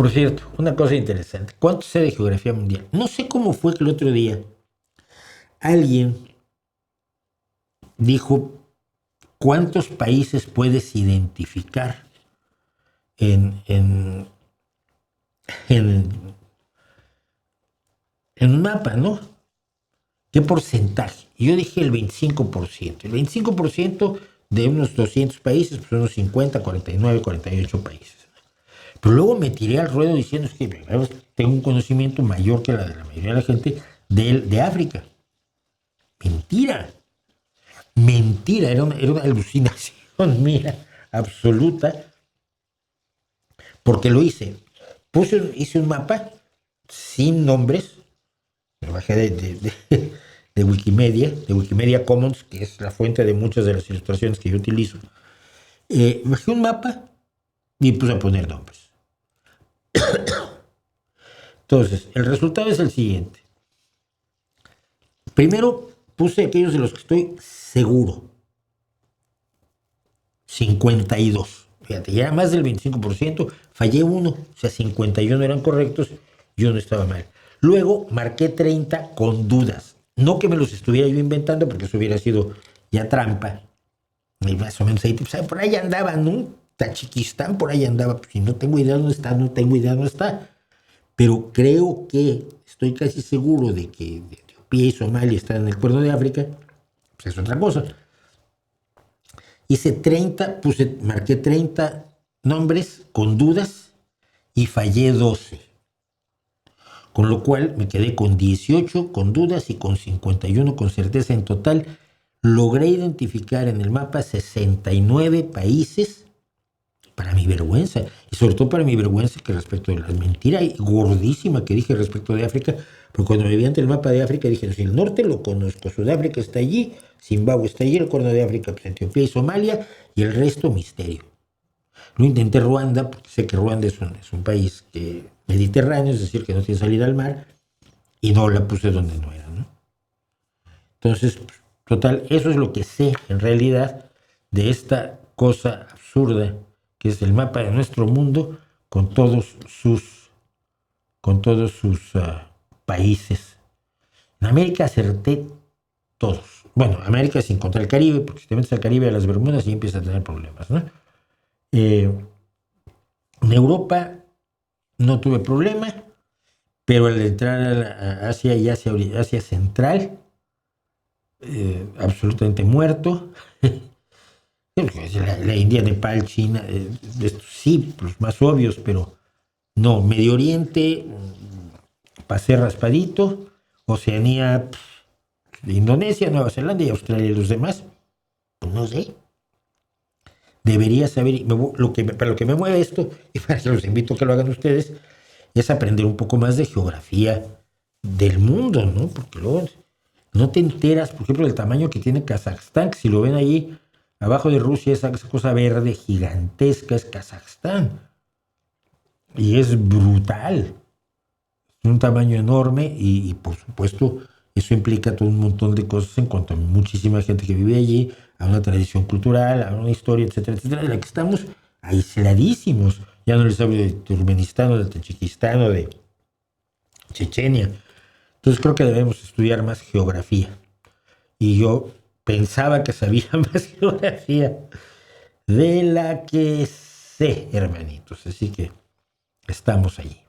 Por cierto, una cosa interesante. ¿Cuánto sé de geografía mundial? No sé cómo fue que el otro día alguien dijo cuántos países puedes identificar en, en, en, en un mapa, ¿no? ¿Qué porcentaje? Y yo dije el 25%. El 25% de unos 200 países, pues unos 50, 49, 48 países. Pero luego me tiré al ruedo diciendo es que tengo un conocimiento mayor que la de la mayoría de la gente de África. Mentira. Mentira. Era una alucinación mía absoluta. Porque lo hice. Hice un mapa sin nombres. Lo bajé de Wikimedia Commons, que es la fuente de muchas de las ilustraciones que yo utilizo. Bajé un mapa y puse a poner nombres. Entonces, el resultado es el siguiente. Primero puse aquellos de los que estoy seguro. 52. Fíjate, ya era más del 25%. Fallé uno. O sea, 51 eran correctos. Yo no estaba mal. Luego marqué 30 con dudas. No que me los estuviera yo inventando, porque eso hubiera sido ya trampa. Y más o menos ahí, pues, por ahí andaba, ¿no? Tachiquistán, por ahí andaba. Pues, si no tengo idea dónde está, no tengo idea dónde está. Pero creo que estoy casi seguro de que Etiopía y Somalia están en el Cuerno de África. Pues es otra cosa. Hice 30, marqué 30 nombres con dudas y fallé 12. Con lo cual me quedé con 18 con dudas y con 51 con certeza. En total logré identificar en el mapa 69 países, para mi vergüenza, y sobre todo para mi vergüenza que respecto de la mentira gordísima que dije respecto de África, porque cuando me vi ante el mapa de África dije, si el norte lo conozco, Sudáfrica está allí, Zimbabue está allí, el Cuerno de África, pues Etiopía y Somalia, y el resto misterio. No intenté Ruanda, porque sé que Ruanda es un país mediterráneo, es decir, que no tiene salida al mar, y no la puse donde no era, ¿no? Entonces, total, eso es lo que sé en realidad de esta cosa absurda que es el mapa de nuestro mundo con todos sus países. En América acerté todos. Bueno, América sin contar el Caribe, porque si te metes al Caribe, a las Bermudas, y empiezas a tener problemas, ¿no? En Europa no tuve problema, pero al entrar a Asia y Asia Central, absolutamente muerto. La India, Nepal, China, sí, los más obvios, pero no. Medio Oriente, pasé raspadito. Oceanía, Indonesia, Nueva Zelanda y Australia y los demás, pues no sé. Debería saber, para lo que me mueve esto, y para que los invito a que lo hagan ustedes, es aprender un poco más de geografía del mundo, ¿no? Porque luego no te enteras, por ejemplo, del tamaño que tiene Kazajstán, que si lo ven ahí abajo de Rusia, esa cosa verde gigantesca es Kazajstán. Y es brutal. Es un tamaño enorme y por supuesto eso implica todo un montón de cosas en cuanto a muchísima gente que vive allí, a una tradición cultural, a una historia, etcétera, etcétera, de la que estamos aisladísimos. Ya no les hablo de Turkmenistán o de Tayikistán o de Chechenia. Entonces creo que debemos estudiar más geografía. Y yo pensaba que sabía más geografía de la que sé, hermanitos. Así que estamos allí.